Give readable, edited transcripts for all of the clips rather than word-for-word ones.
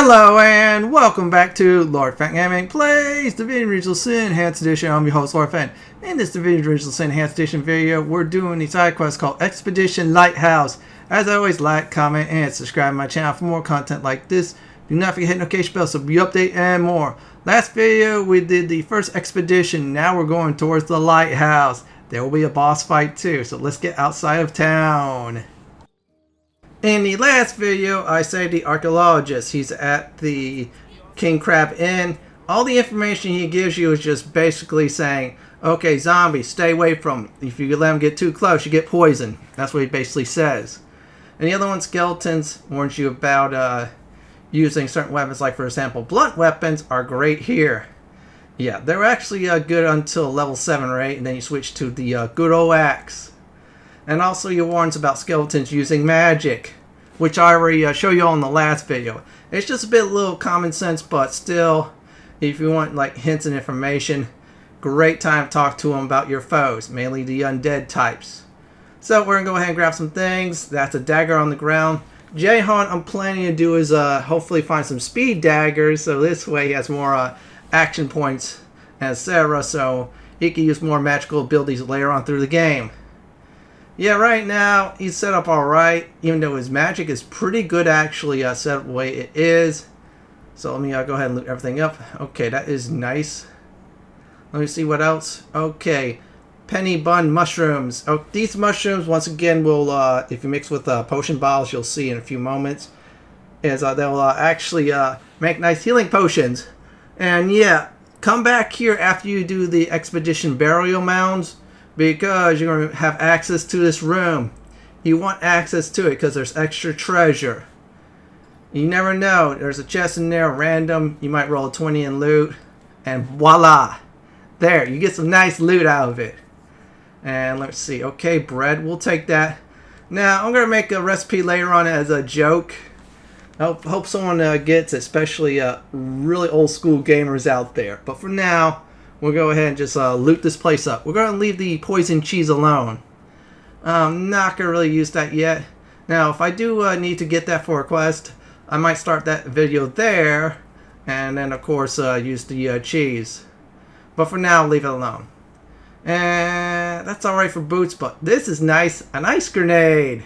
Hello and welcome back to Lord Fenton Gaming Plays Divinity Original Sin Enhanced Edition. I'm your host Lord Fenton. In this Divinity Original Sin Enhanced Edition video, we're doing a side quest called Expedition Lighthouse. As always, like, comment, and subscribe to my channel for more content like this. Do not forget to hit the notification bell so be updated and more. Last video we did the first expedition. Now we're going towards the lighthouse. There will be a boss fight too, so let's get outside of town. In the last video, I saved the archaeologist. He's at the King Crab Inn. All the information he gives you is just basically saying, okay, zombies, stay away from them. If you let them get too close, you get poisoned. That's what he basically says. And the other one, skeletons, warns you about using certain weapons, like for example, blunt weapons are great here. Yeah, they're actually good until level 7 or 8, and then you switch to the good old axe. And also he warns about skeletons using magic, which I already showed you all in the last video. It's just a bit little common sense, but still, if you want like hints and information, great time to talk to them about your foes, mainly the undead types. So we're going to go ahead and grab some things. That's a dagger on the ground. Jahan, I'm planning to do is hopefully find some speed daggers, so this way he has more action points, etc. So he can use more magical abilities later on through the game. Yeah, right now he's set up alright, even though his magic is pretty good actually set up the way it is. So let me go ahead and loot everything up. Okay, that is nice. Let me see what else. Okay, penny bun mushrooms. Oh, these mushrooms once again will, if you mix with potion bottles, you'll see in a few moments, is they'll actually make nice healing potions. And yeah, come back here after you do the expedition burial mounds, because you're going to have access to this room. You want access to it because there's extra treasure. You never know. There's a chest in there, random. You might roll a 20 in loot. And voila. There, you get some nice loot out of it. And let's see. Okay, bread. We'll take that. Now, I'm going to make a recipe later on as a joke. I hope someone gets it, especially really old school gamers out there. But for now, we'll go ahead and just loot this place up. We're going to leave the poison cheese alone. I'm not going to really use that yet. Now, if I do need to get that for a quest, I might start that video there. And then, of course, use the cheese. But for now, leave it alone. And that's alright for boots, but this is nice. An ice grenade.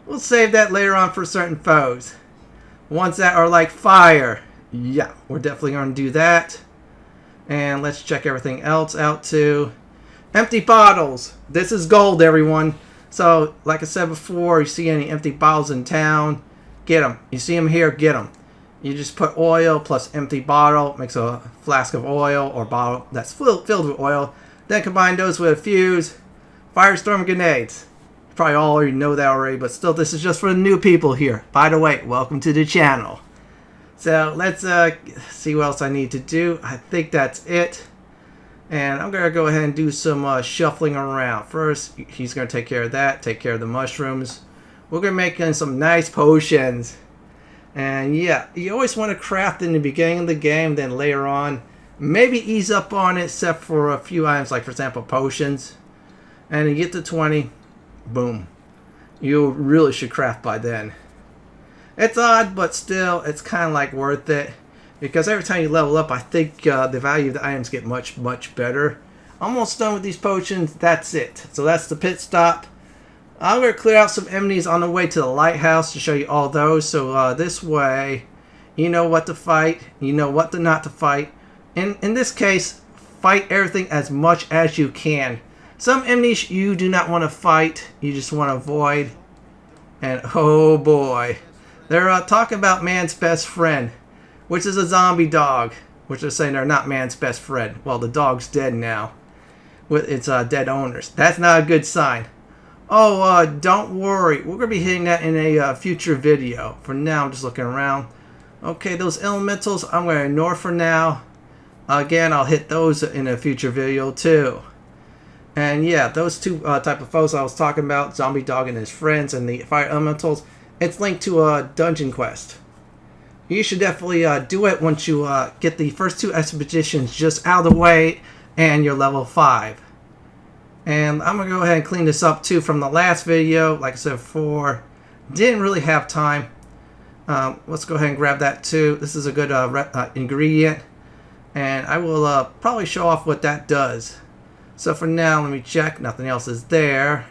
We'll save that later on for certain foes. Ones that are like fire. Yeah, we're definitely going to do that. And let's check everything else out too. Empty bottles. This is gold, everyone. So, like I said before, you see any empty bottles in town, get them. You see them here, get them. You just put oil plus empty bottle, makes a flask of oil or bottle that's filled with oil. Then combine those with a fuse, firestorm grenades. You probably all already know that already, but still, this is just for the new people here. By the way, welcome to the channel. So let's see what else I need to do. I think that's it. And I'm going to go ahead and do some shuffling around. First, he's going to take care of that. Take care of the mushrooms. We're going to make some nice potions. And yeah, you always want to craft in the beginning of the game. Then later on, maybe ease up on it. Except for a few items like, for example, potions. And you get to 20. Boom. You really should craft by then. It's odd, but still, it's kind of like worth it. Because every time you level up, I think the value of the items get much, much better. Almost done with these potions. That's it. So that's the pit stop. I'm going to clear out some enemies on the way to the lighthouse to show you all those. So this way, you know what to fight. You know what to not to fight. In this case, fight everything as much as you can. Some enemies you do not want to fight. You just want to avoid. And oh boy. They're talking about man's best friend, which is a zombie dog, which they're saying they're not man's best friend. Well, the dog's dead now with its dead owners. That's not a good sign. Oh, don't worry. We're going to be hitting that in a future video. For now, I'm just looking around. Okay, those elementals, I'm going to ignore for now. Again, I'll hit those in a future video too. And yeah, those two type of foes I was talking about, zombie dog and his friends, and the fire elementals, it's linked to a dungeon quest. You should definitely do it once you get the first two expeditions just out of the way and you're level 5. And I'm going to go ahead and clean this up too from the last video. Like I said before, didn't really have time. Let's go ahead and grab that too. This is a good ingredient. And I will probably show off what that does. So for now, let me check. Nothing else is there.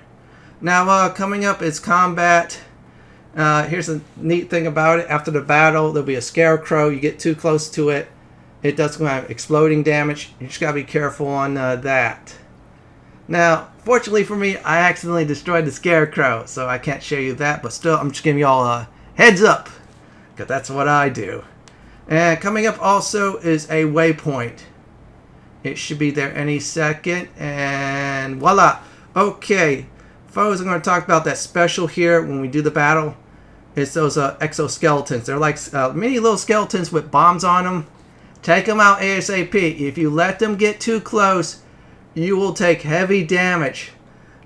Now, coming up is combat. Here's a neat thing about it. After the battle, there'll be a scarecrow. You get too close to it, it does have exploding damage. You just gotta be careful on that. Now, fortunately for me, I accidentally destroyed the scarecrow, so I can't show you that. But still, I'm just giving you all a heads up, because that's what I do. And coming up also is a waypoint. It should be there any second, and voila. Okay, folks, I'm going to talk about that special here when we do the battle. It's those exoskeletons. They're like mini little skeletons with bombs on them. Take them out ASAP. If you let them get too close, you will take heavy damage.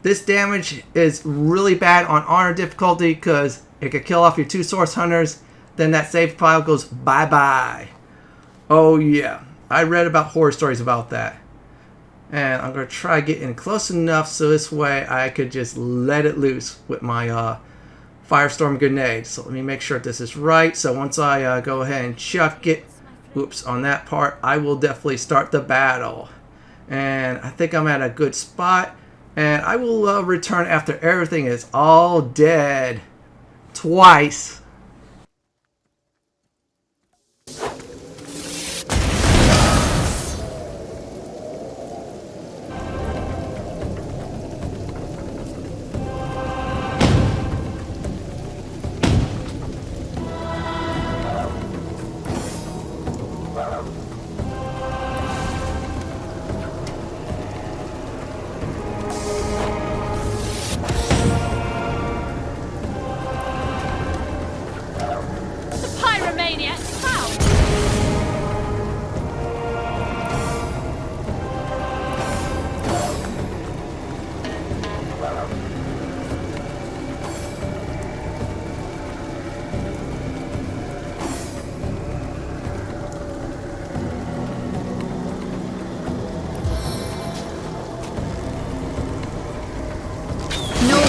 This damage is really bad on honor difficulty because it could kill off your 2 source hunters. Then that save file goes bye-bye. Oh yeah, I read about horror stories about that. And I'm going to try getting close enough so this way I could just let it loose with my Firestorm grenade. So let me make sure this is right. So once I go ahead and chuck it, oops, on that part, I will definitely start the battle. And I think I'm at a good spot. And I will return after everything is all dead. Twice.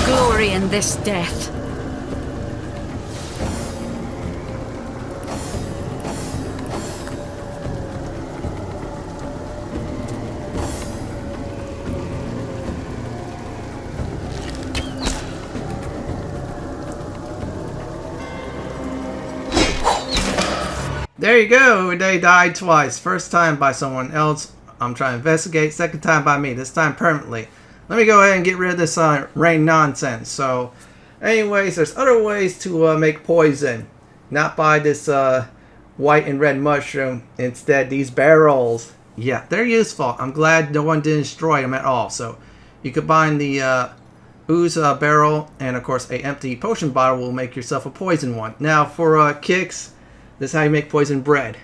Glory in this death. There you go. They died twice. First time by someone else. I'm trying to investigate. Second time by me. This time permanently. Let me go ahead and get rid of this rain nonsense. So, anyways, there's other ways to make poison. Not by this white and red mushroom. Instead, these barrels. Yeah, they're useful. I'm glad no one did destroy them at all. So, you combine the ooze barrel and, of course, a empty potion bottle will make yourself a poison one. Now, for kicks, this is how you make poison bread.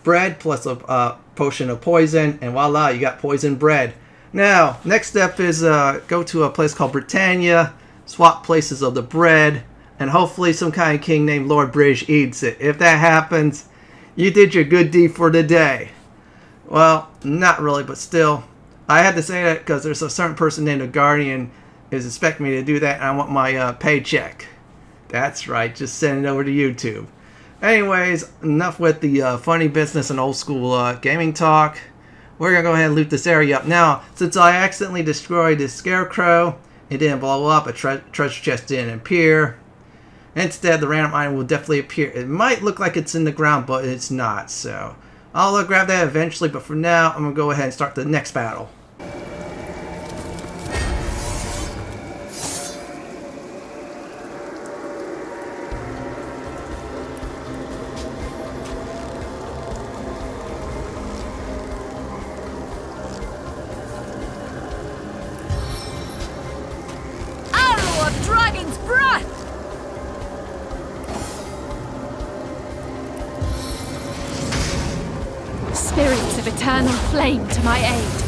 Bread plus a potion of poison, and voila, you got poison bread. Now, next step is go to a place called Britannia, swap places of the bread, and hopefully some kind of king named Lord British eats it. If that happens, you did your good deed for the day. Well, not really, but still. I had to say that because there's a certain person named the Guardian is expecting me to do that, and I want my paycheck. That's right, just send it over to YouTube. Anyways, enough with the funny business and old school gaming talk. We're going to go ahead and loot this area up. Now, since I accidentally destroyed this scarecrow, it didn't blow up, a treasure chest didn't appear. Instead, the random item will definitely appear. It might look like it's in the ground, but it's not. So, I'll grab that eventually, but for now, I'm going to go ahead and start the next battle. Dragon's breath! Spirits of eternal flame to my aid.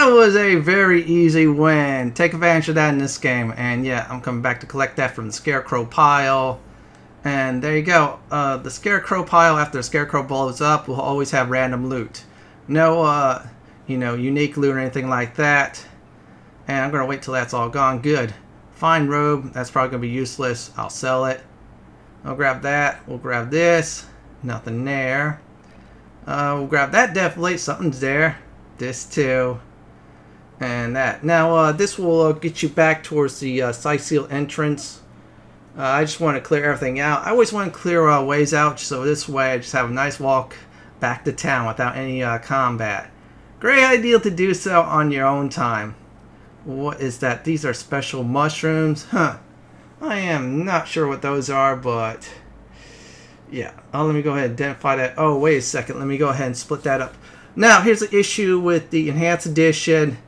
that was a very easy win. Take advantage of that in this game. And yeah, I'm coming back to collect that from the Scarecrow pile. And there you go. The Scarecrow pile, after the Scarecrow blows up, will always have random loot. No, unique loot or anything like that. And I'm going to wait till that's all gone. Good. Fine robe. That's probably going to be useless. I'll sell it. I'll grab that. We'll grab this. Nothing there. We'll grab that definitely. Something's there. This too. And that. Now, this will get you back towards the Cyseal entrance. I just want to clear everything out. I always want to clear ways out, so this way I just have a nice walk back to town without any combat. Great idea to do so on your own time. What is that? These are special mushrooms? Huh. I am not sure what those are, but yeah. Oh, let me go ahead and identify that. Oh, wait a second. Let me go ahead and split that up. Now, here's the issue with the Enhanced Edition.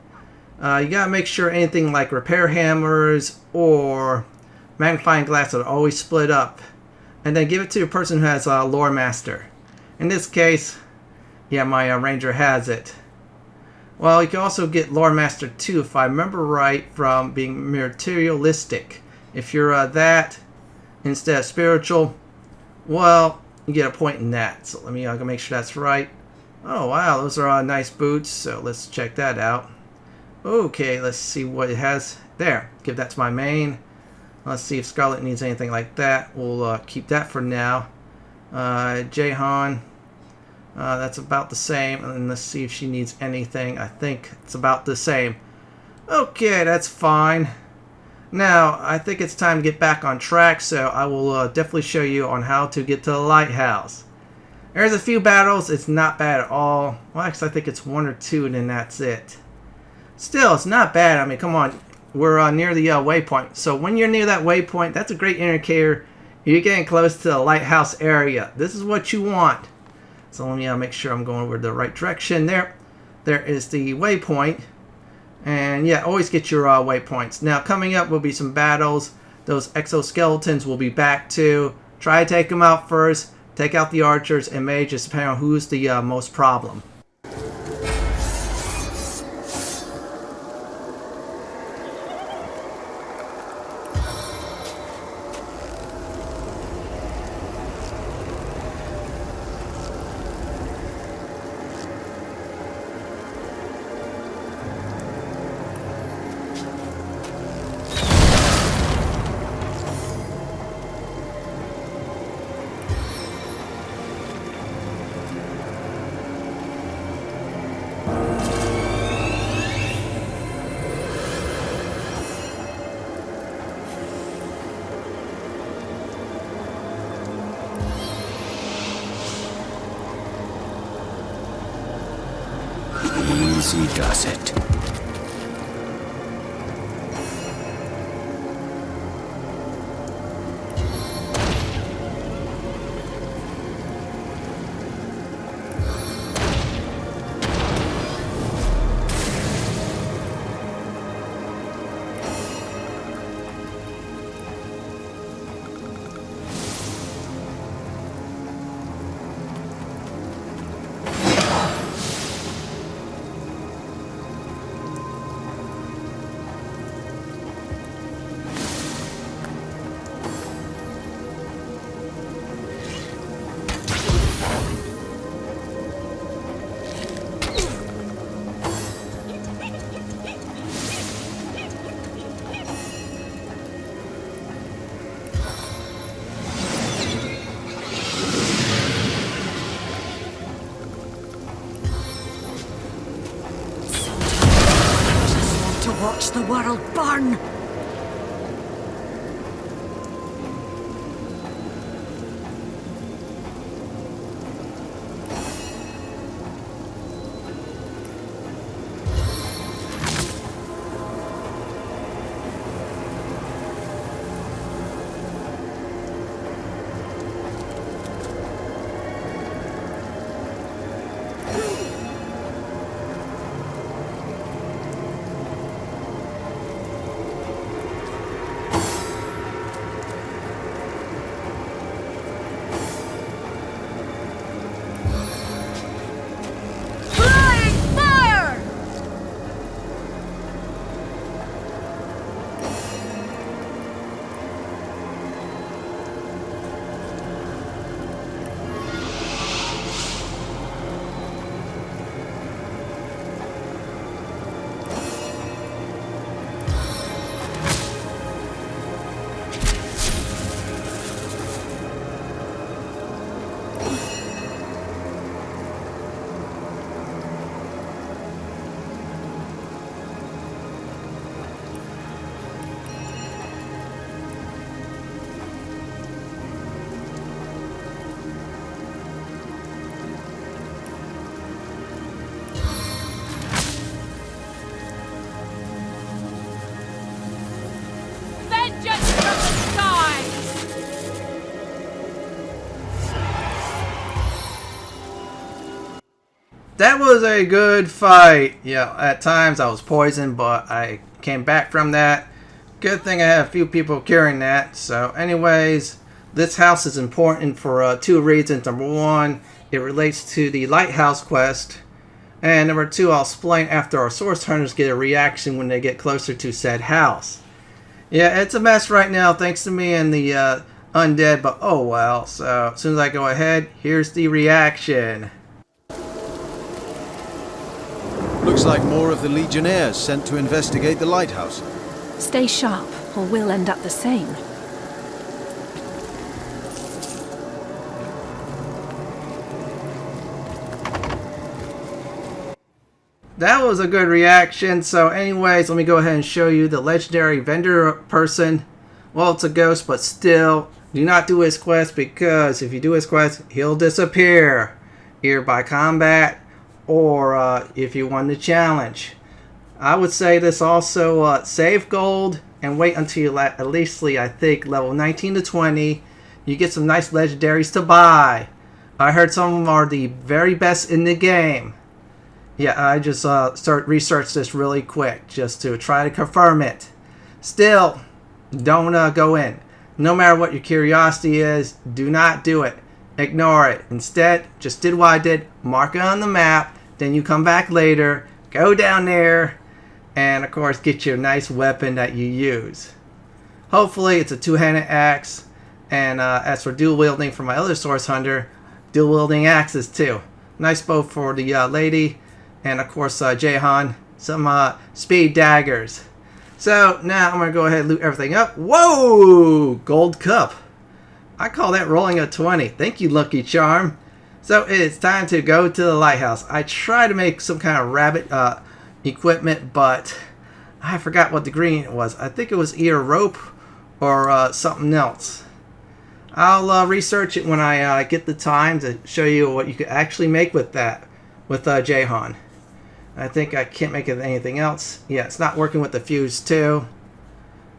You gotta make sure anything like repair hammers or magnifying glass are always split up. And then give it to a person who has Lore Master. In this case, yeah, my Ranger has it. Well, you can also get Lore Master 2, if I remember right, from being materialistic. If you're that instead of spiritual, well, you get a point in that. So let me go make sure that's right. Oh, wow, those are nice boots, so let's check that out. Okay, let's see what it has. There, give that to my main. Let's see if Scarlet needs anything like that. We'll keep that for now. Jahan, that's about the same. And let's see if she needs anything. I think it's about the same. Okay, that's fine. Now, I think it's time to get back on track, so I will definitely show you on how to get to the lighthouse. There's a few battles. It's not bad at all. Well, actually, I think it's 1 or 2, and then that's it. Still, it's not bad. I mean, come on. We're near the waypoint. So when you're near that waypoint, that's a great indicator you're getting close to the lighthouse area. This is what you want. So let me make sure I'm going over the right direction. There is the waypoint. And yeah, always get your waypoints. Now, coming up will be some battles. Those exoskeletons will be back too. Try to take them out first. Take out the archers and mages, depending on who's the most problem. Easy does it. Watch the world burn! that was a good fight. Yeah, at times I was poisoned, but I came back from that. Good thing I had a few people carrying that. So anyways, this house is important for 2 reasons. Number 1, it relates to the Lighthouse quest. And number 2, I'll explain after our source hunters get a reaction when they get closer to said house. Yeah, it's a mess right now thanks to me and the undead, but oh well. So as soon as I go ahead, here's the reaction. Looks like more of the Legionnaires sent to investigate the lighthouse. Stay sharp, or we'll end up the same. That was a good reaction. So anyways, let me go ahead and show you the legendary vendor person. Well, it's a ghost, but still, do not do his quest, because if you do his quest, he'll disappear. Either by combat, or if you won the challenge. I would say this also, save gold and wait until you at least, I think, level 19 to 20. You get some nice legendaries to buy. I heard some of them are the very best in the game. Yeah, I just researched this really quick just to try to confirm it. Still, don't go in. No matter what your curiosity is, do not do it. Ignore it. Instead, just did what I did. Mark it on the map. Then you come back later. Go down there. And of course, get your nice weapon that you use. Hopefully, it's a 2-handed axe. And as for dual wielding for my other source hunter, dual wielding axes too. Nice bow for the lady. And of course, Jahan. Some speed daggers. So now I'm going to go ahead and loot everything up. Whoa! Gold cup. I call that rolling a 20. Thank you, Lucky Charm. So it's time to go to the lighthouse. I tried to make some kind of rabbit equipment, but I forgot what the green was. I think it was either rope or something else. I'll research it when I get the time to show you what you could actually make with that, with Jahan. I think I can't make it anything else. Yeah, it's not working with the fuse too.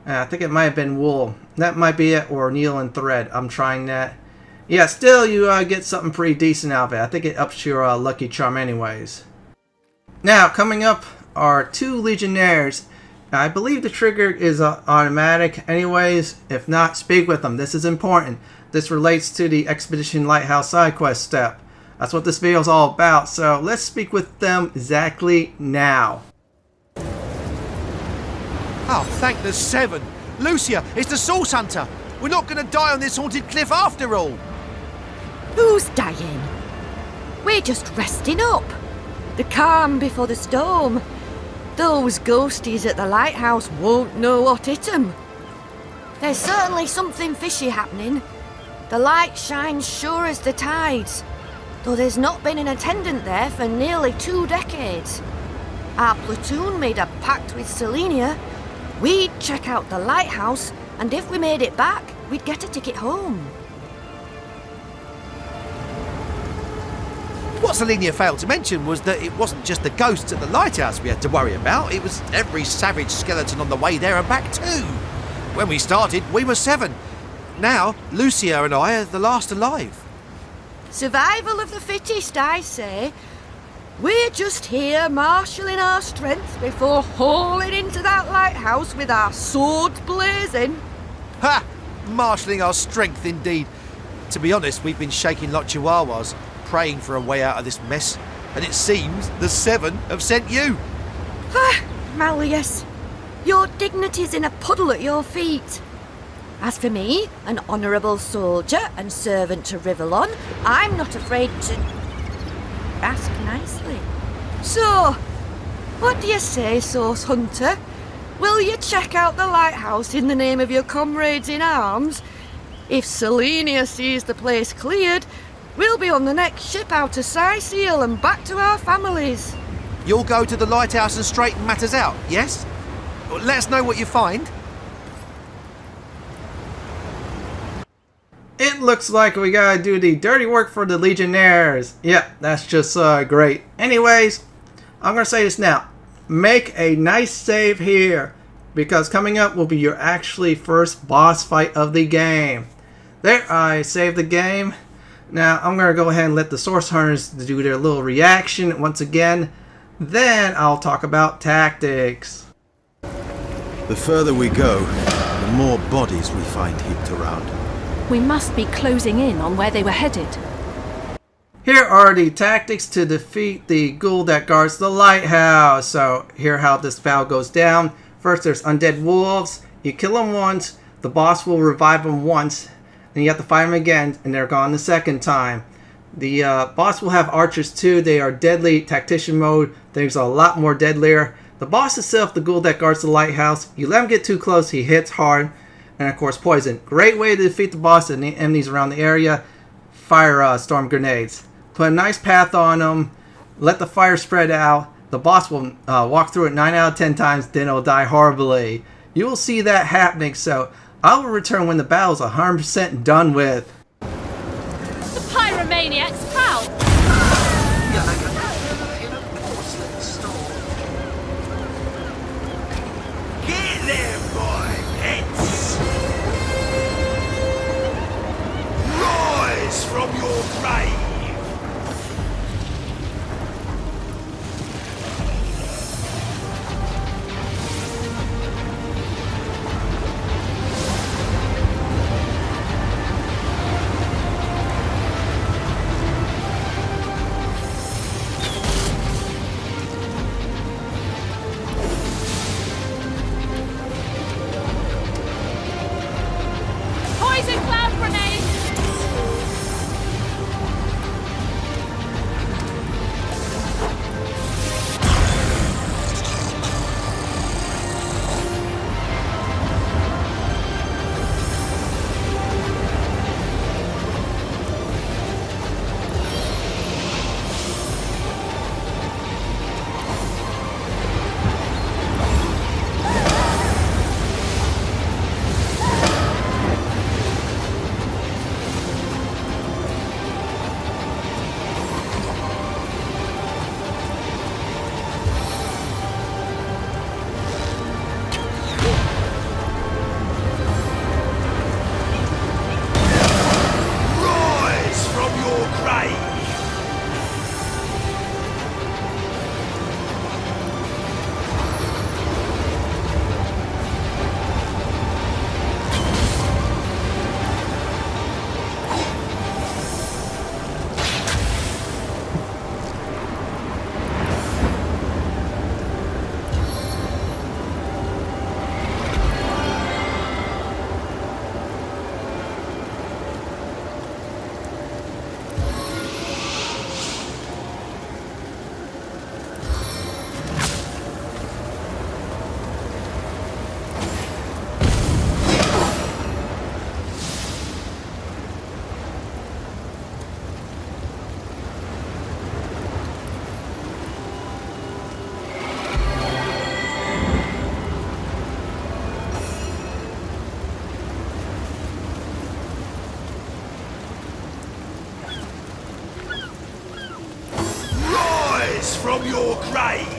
I think it might have been wool. That might be it, or needle and thread. I'm trying that. Yeah, still you get something pretty decent out of it. I think it ups your lucky charm anyways. Now, coming up are 2 Legionnaires. I believe the trigger is automatic anyways. If not, speak with them. This is important. This relates to the Expedition Lighthouse side quest step. That's what this video is all about. So let's speak with them exactly now. Oh, thank the 7. Lucia, it's the Source Hunter. We're not going to die on this haunted cliff after all. Who's dying? We're just resting up. The calm before the storm. Those ghosties at the lighthouse won't know what hit 'em. There's certainly something fishy happening. The light shines sure as the tides, though there's not been an attendant there for nearly 2 decades. Our platoon made a pact with Selenia. We'd check out the lighthouse, and if we made it back, we'd get a ticket home. What Selenia failed to mention was that it wasn't just the ghosts at the lighthouse we had to worry about. It was every savage skeleton on the way there and back too. When we started, we were 7. Now, Lucia and I are the last alive. Survival of the fittest, I say. We're just here marshalling our strength before hauling into that lighthouse with our swords blazing. Ha! Marshalling our strength indeed. To be honest, we've been shaking like chihuahuas, praying for a way out of this mess, and it seems the 7 have sent you. Ah, Malleus, your dignity's in a puddle at your feet. As for me, an honourable soldier and servant to Rivellon, I'm not afraid to ask nicely. So, what do you say, Source Hunter? Will you check out the lighthouse in the name of your comrades in arms? If Selenia sees the place cleared, we'll be on the next ship out to Cyseal and back to our families. You'll go to the lighthouse and straighten matters out, yes? Well, let us know what you find. It looks like we gotta do the dirty work for the Legionnaires. Yep, that's just great. Anyways, I'm gonna say this now. Make a nice save here, because coming up will be your actually first boss fight of the game. There, I saved the game. Now, I'm going to go ahead and let the Source Hunters do their little reaction once again. Then I'll talk about tactics. The further we go, the more bodies we find heaped around. We must be closing in on where they were headed. Here are the tactics to defeat the ghoul that guards the lighthouse. So, here how this battle goes down. First, there's undead wolves. You kill them once, the boss will revive them once. Then you have to fight them again, and they're gone the second time. The boss will have archers too. They are deadly tactician mode. Things are a lot more deadlier. The boss itself, the ghoul that guards the lighthouse, you let him get too close, he hits hard. And of course, poison. Great way to defeat the boss and the enemies around the area. Fire storm grenades. Put a nice path on them. Let the fire spread out. The boss will walk through it 9 out of 10 times, then it'll die horribly. You will see that happening, so I will return when the battle is 100% done with. The pyromaniac's proud. Get there, boy, pets! Rise from your grave! Poison cloud grenade. Rise from your grave! Rise from your grave!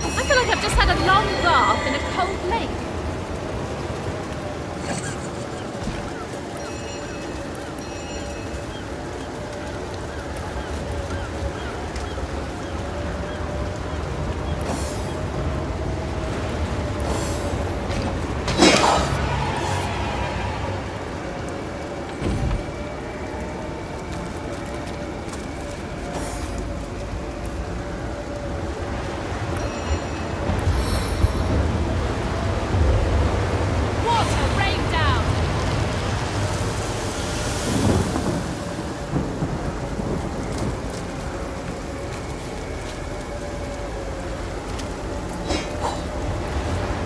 I feel like I've just had a long bath in a cold lake. Water rain down.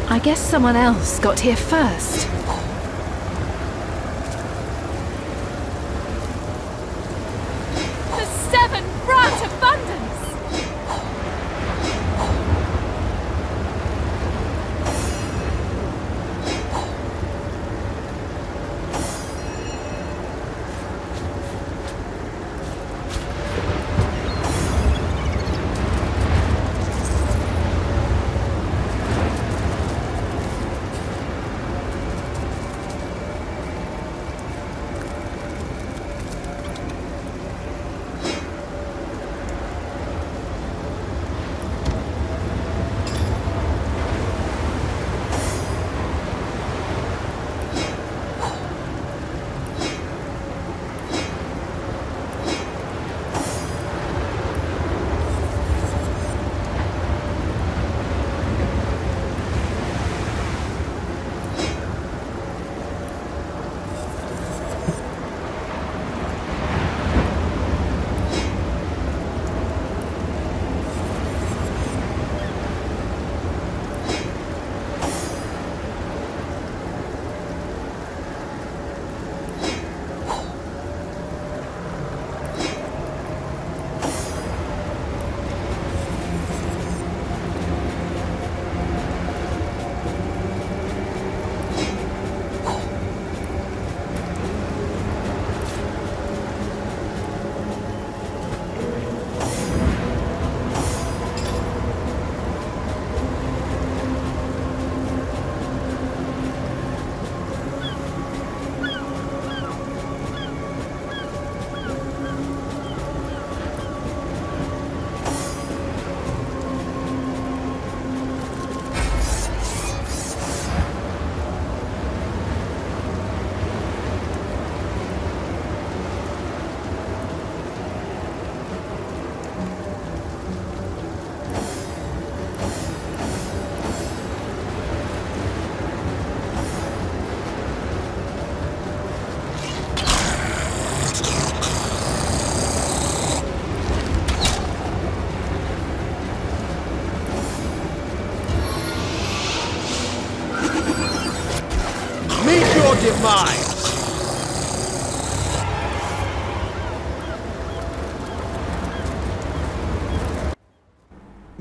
I guess someone else got here first.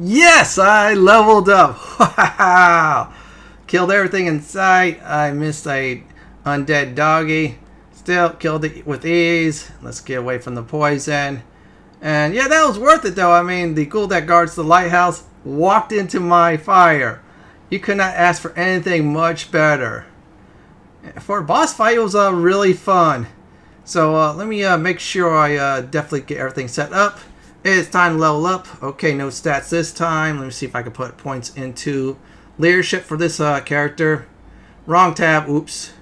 Yes, I leveled up. Wow. Killed everything in sight. I missed a undead doggy. Still killed it with ease. Let's get away from the poison. And yeah, that was worth it though. I mean, the ghoul that guards the lighthouse walked into my fire. You could not ask for anything much better. For a boss fight, it was really fun. So let me make sure I definitely get everything set up. It's time to level up. Okay, no stats this time. Let me see if I can put points into leadership for this character. Wrong tab. Oops.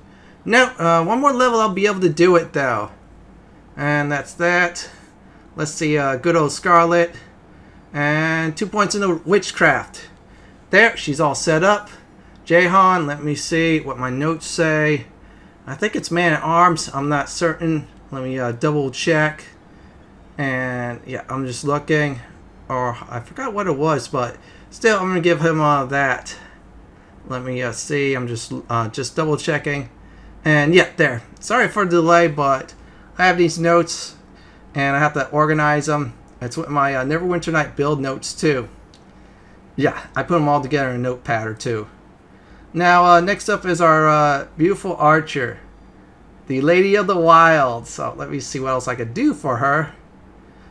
No, one more level I'll be able to do it though. And that's that. Let's see, good old Scarlet. And 2 points into witchcraft. There, she's all set up. Jahan, let me see what my notes say. I think it's man-at-arms. I'm not certain. Let me double check. And yeah, I'm just looking. Or I forgot what it was, but still, I'm going to give him that. Let me see. I'm just double checking. And yeah, there. Sorry for the delay, but I have these notes and I have to organize them. It's with my Neverwinter Night build notes too. Yeah, I put them all together in a notepad or two. Now, next up is our beautiful archer, the Lady of the Wild. So let me see what else I could do for her.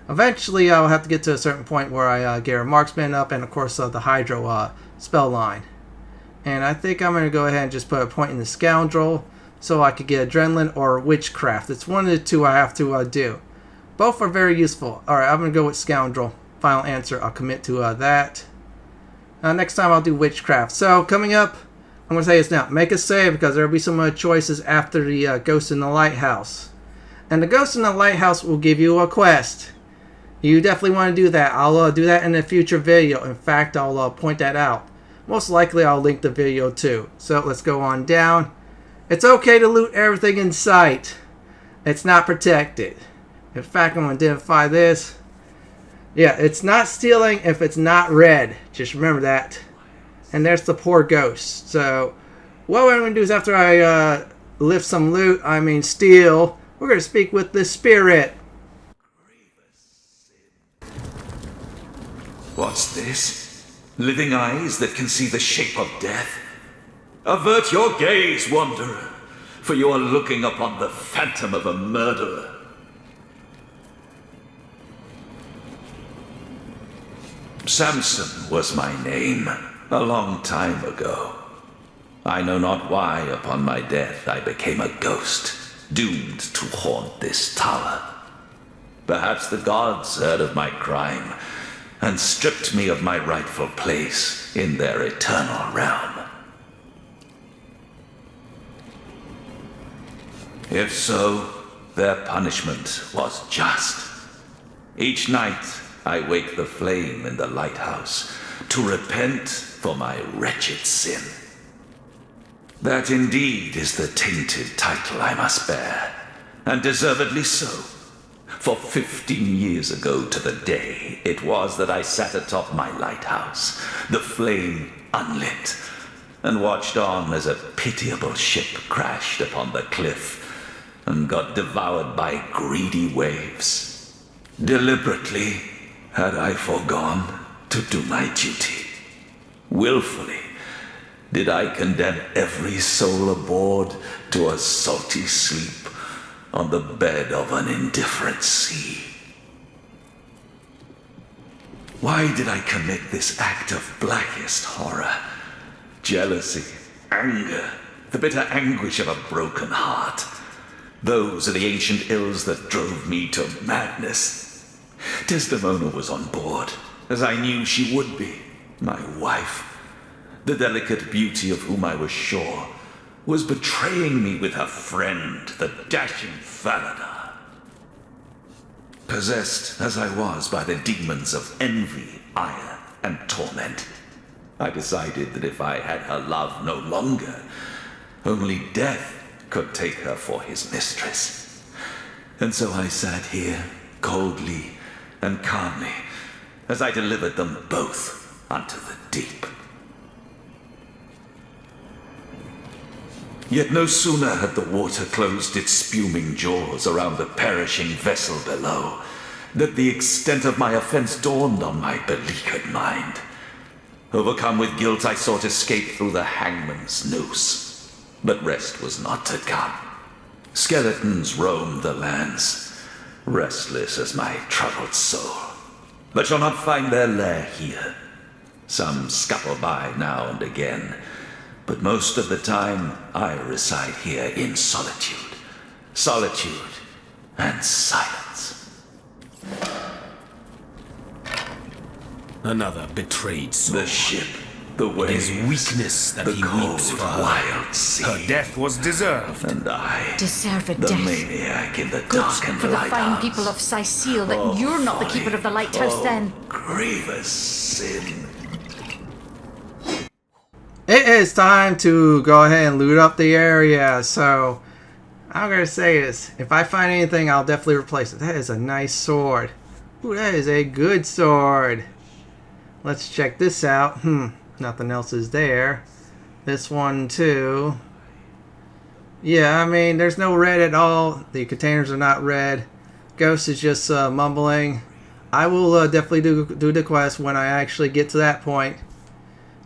Eventually, I'll have to get to a certain point where I get her marksman up and, of course, the Hydro spell line. And I think I'm going to go ahead and just put a point in the Scoundrel so I could get Adrenaline or Witchcraft. It's one of the two I have to do. Both are very useful. Alright, I'm going to go with Scoundrel. Final answer. I'll commit to that. Next time I'll do Witchcraft. So, coming up, I'm going to say this now. Make a save because there will be some choices after the Ghost in the Lighthouse. And the Ghost in the Lighthouse will give you a quest. You definitely want to do that. I'll do that in a future video. In fact, I'll point that out. Most likely, I'll link the video too. So, let's go on down. It's okay to loot everything in sight. It's not protected. In fact, I'm going to identify this. Yeah, it's not stealing if it's not red. Just remember that. And there's the poor ghost. So, what we're going to do is after I lift some loot, steal, we're going to speak with the spirit. What's this? Living eyes that can see the shape of death? Avert your gaze, wanderer, for you are looking upon the phantom of a murderer. Samson was my name, a long time ago. I know not why upon my death I became a ghost, doomed to haunt this tower. Perhaps the gods heard of my crime and stripped me of my rightful place in their eternal realm. If so, their punishment was just. Each night I wake the flame in the lighthouse to repent for my wretched sin. That indeed is the tainted title I must bear, and deservedly so. For 15 years ago to the day, it was that I sat atop my lighthouse, the flame unlit, and watched on as a pitiable ship crashed upon the cliff and got devoured by greedy waves. Deliberately had I foregone to do my duty. Willfully did I condemn every soul aboard to a salty sleep on the bed of an indifferent sea. Why did I commit this act of blackest horror? Jealousy, anger, the bitter anguish of a broken heart. Those are the ancient ills that drove me to madness. Desdemona was on board, as I knew she would be, my wife. The delicate beauty of whom I was sure was betraying me with her friend, the dashing Falada. Possessed as I was by the demons of envy, ire, and torment, I decided that if I had her love no longer, only death could take her for his mistress. And so I sat here, coldly and calmly, as I delivered them both unto the deep. Yet no sooner had the water closed its spuming jaws around the perishing vessel below, that the extent of my offense dawned on my beleaguered mind. Overcome with guilt, I sought escape through the hangman's noose. But rest was not to come. Skeletons roamed the lands, restless as my troubled soul, but shall not find their lair here. Some scuttle by now and again, but most of the time I reside here in solitude. Solitude and silence. Another betrayed soul. The ship, the waves, It is weakness that the he cold, weeps for her. wild sea. Her death was deserved. And I, Deserve a the death. maniac in the Good darkened for the fine lighthouse. people of Cyseal that you're not the keeper of the lighthouse then. Grievous sin. It is time to go ahead and loot up the area. So I'm going to say this. If I find anything, I'll definitely replace it. That is a nice sword. Ooh, that is a good sword. Let's check this out. Nothing else is there. This one too. Yeah, I mean, there's no red at all. The containers are not red. Ghost is just mumbling. I will definitely do the quest when I actually get to that point.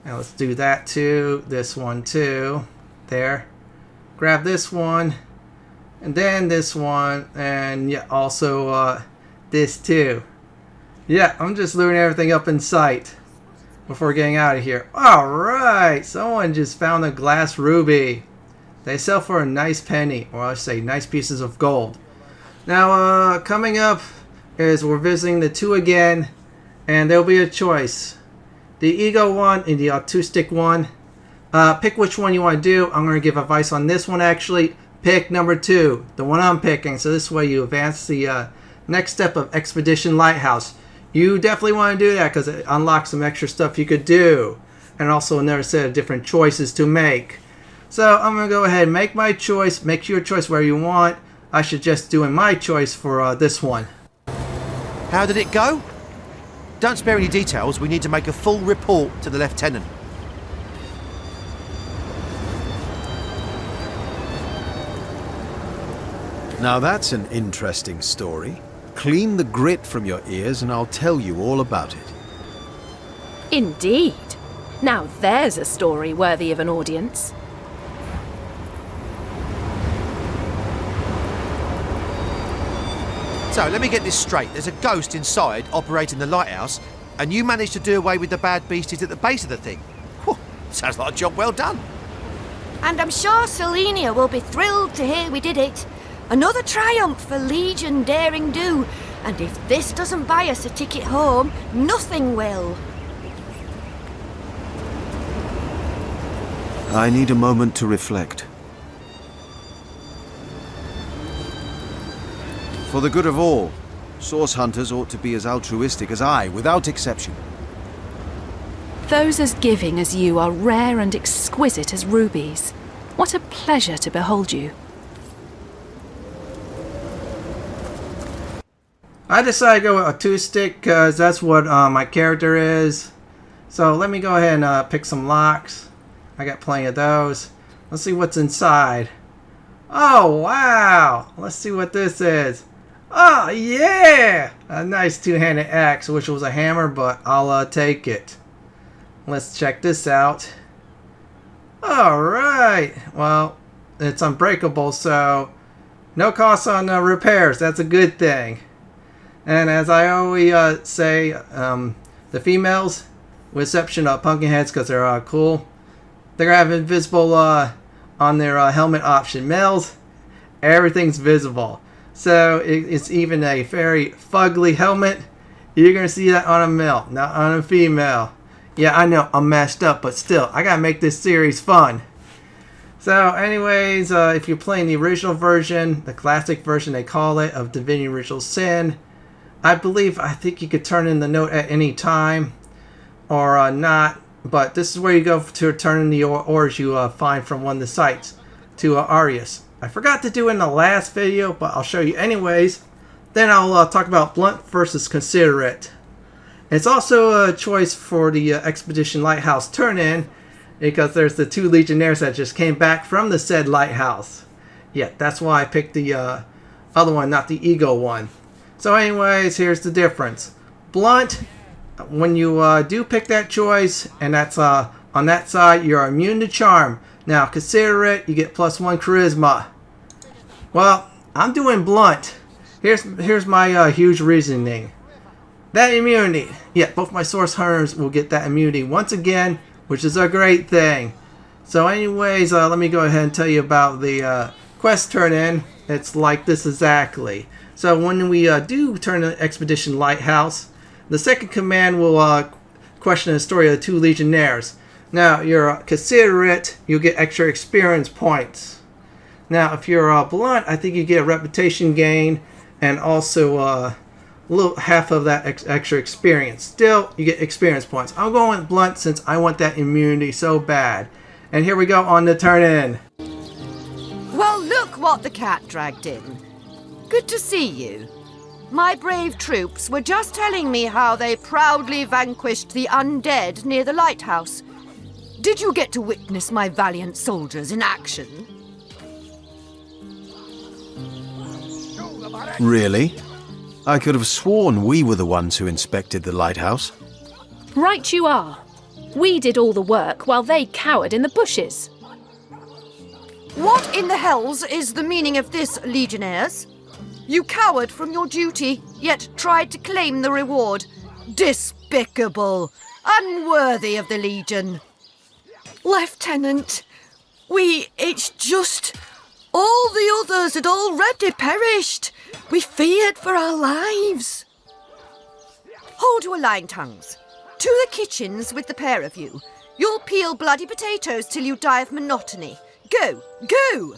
Now let's do that too. This one too. There. Grab this one. And then this one. And yeah, also this too. Yeah, I'm just looting everything up in sight before getting out of here. Alright, someone just found a glass ruby. They sell for a nice penny, or I should say nice pieces of gold. Now, coming up is we're visiting the two again, and there'll be a choice. The ego one and the altruistic one. Pick which one you want to do. I'm going to give advice on this one actually. Pick number 2, the one I'm picking, so this way you advance the next step of Expedition Lighthouse. You definitely want to do that because it unlocks some extra stuff you could do. And also another set of different choices to make. So I'm going to go ahead and make my choice. Make your choice where you want. I suggest doing my choice for this one. How did it go? Don't spare any details. We need to make a full report to the lieutenant. Now that's an interesting story. Clean the grit from your ears and I'll tell you all about it. Indeed. Now there's a story worthy of an audience. So, let me get this straight. There's a ghost inside operating the lighthouse, and you managed to do away with the bad beasties at the base of the thing. Whew, sounds like a job well done. And I'm sure Selenia will be thrilled to hear we did it. Another triumph for Legion Daring Do. And if this doesn't buy us a ticket home, nothing will. I need a moment to reflect. For the good of all, source hunters ought to be as altruistic as I, without exception. Those as giving as you are rare and exquisite as rubies. What a pleasure to behold you. I decided to go with Altruistic because that's what my character is. So let me go ahead and pick some locks. I got plenty of those. Let's see what's inside. Oh, wow. Let's see what this is. Oh, yeah. A nice two-handed axe, which was a hammer, but I'll take it. Let's check this out. Alright. Well, it's unbreakable, so no cost on repairs. That's a good thing. And as I always say, the females, with exception of Pumpkinheads because they're cool, they're going to have invisible on their helmet option. Males, everything's visible. So it's even a very fugly helmet. You're going to see that on a male, not on a female. Yeah, I know, I'm messed up, but still, I got to make this series fun. So anyways, if you're playing the original version, the classic version they call it, of Divinity Original Sin, I think you could turn in the note at any time, or not. But this is where you go to turn in the ores you find from one of the sites to Arius. I forgot to do it in the last video, but I'll show you anyways. Then I'll talk about Blunt versus Considerate. It's also a choice for the Expedition Lighthouse turn-in, because there's the 2 Legionnaires that just came back from the said lighthouse. Yeah, that's why I picked the other one, not the Ego one. So anyways, here's the difference. Blunt, when you do pick that choice, and that's on that side, you're immune to charm. Now, Considerate, you get +1 charisma. Well, I'm doing blunt. Here's my huge reasoning. That immunity. Yeah, both my source hunters will get that immunity once again, which is a great thing. So anyways, let me go ahead and tell you about the quest turn-in. It's like this exactly. So when we do turn in Expedition Lighthouse, the second command will question the story of the 2 Legionnaires. Now, you're Considerate, you'll get extra experience points. Now, if you're blunt, I think you get a reputation gain and also half of that extra experience. Still, you get experience points. I'm going with blunt since I want that immunity so bad. And here we go on the turn-in. Well, look what the cat dragged in. Good to see you. My brave troops were just telling me how they proudly vanquished the undead near the lighthouse. Did you get to witness my valiant soldiers in action? Really? I could have sworn we were the ones who inspected the lighthouse. Right you are. We did all the work while they cowered in the bushes. What in the hells is the meaning of this, Legionnaires? You cowered from your duty, yet tried to claim the reward. Despicable! Unworthy of the Legion! Lieutenant, it's just... all the others had already perished. We feared for our lives. Hold your lying tongues. To the kitchens with the pair of you. You'll peel bloody potatoes till you die of monotony. Go, go!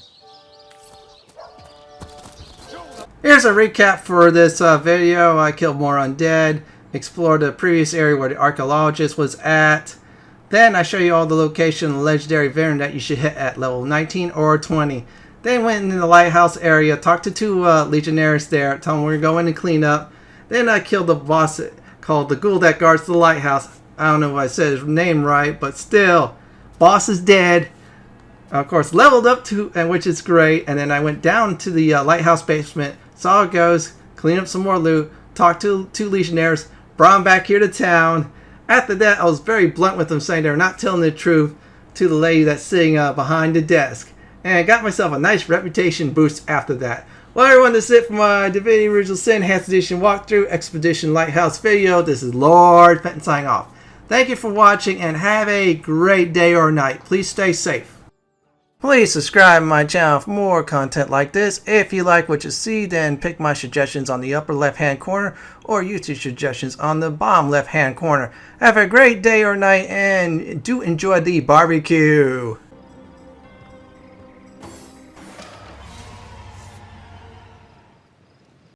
Here's a recap for this video. I killed more undead, explored the previous area where the archaeologist was at. Then I show you all the location of the legendary veteran that you should hit at level 19 or 20. Then went into the lighthouse area, talked to 2 legionnaires there, told them we're going to clean up. Then I killed the boss called The-Ghoul-That-Guards-The-Lighthouse. I don't know if I said his name right, but still, boss is dead. Of course, leveled up to, and which is great. And then I went down to the lighthouse basement, saw it goes, cleaned up some more loot, talked to 2 legionnaires, brought them back here to town. After that, I was very blunt with them, saying they were not telling the truth to the lady that's sitting behind the desk. And I got myself a nice reputation boost after that. Well, everyone, that's it for my Divinity Original Sin Enhanced Edition walkthrough Expedition Lighthouse video. This is Lord Fenton signing off. Thank you for watching and have a great day or night. Please stay safe. Please subscribe to my channel for more content like this. If you like what you see, then pick my suggestions on the upper left hand corner or YouTube suggestions on the bottom left hand corner. Have a great day or night and do enjoy the barbecue.